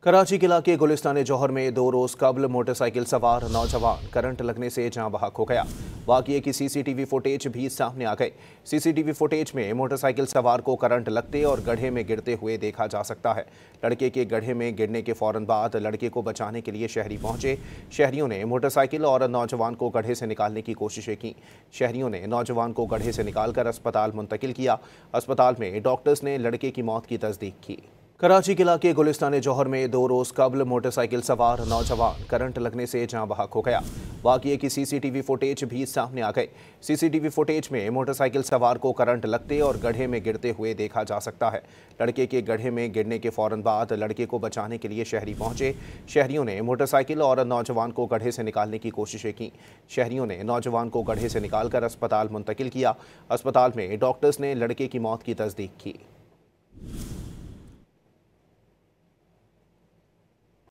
कराची के इलाके गुलिस्तान जौहर में 2 रोज कबल मोटरसाइकिल सवार नौजवान करंट लगने से जाँ बहक हो गया। वाक़ये की सीसीटीवी फुटेज भी सामने आ गई। सीसीटीवी फुटेज में मोटरसाइकिल सवार को करंट लगते और गड्ढे में गिरते हुए देखा जा सकता है। लड़के के गड्ढे में गिरने के फौरन बाद लड़के को बचाने के लिए शहरी पहुंचे। शहरियों ने मोटरसाइकिल और नौजवान को गड्ढे से निकालने की कोशिशें की। शहरियों ने नौजवान को गड्ढे से निकालकर अस्पताल मुंतकिल किया। अस्पताल में डॉक्टर्स ने लड़के की मौत की तस्दीक की। कराची के इलाके गुलिस्तान जौहर में 2 रोज कबल मोटरसाइकिल सवार नौजवान करंट लगने से जाँ बहक हो गया। वाक़ये की सीसीटीवी फुटेज भी सामने आ गई। सीसीटीवी फुटेज में मोटरसाइकिल सवार को करंट लगते और गड्ढे में गिरते हुए देखा जा सकता है। लड़के के गड्ढे में गिरने के फौरन बाद लड़के को बचाने के लिए शहरी पहुंचे। शहरियों ने मोटरसाइकिल और नौजवान को गड्ढे से निकालने की कोशिशें की। शहरियों ने नौजवान को गड्ढे से निकालकर अस्पताल मुंतकिल किया। अस्पताल में डॉक्टर्स ने लड़के की मौत की तस्दीक की।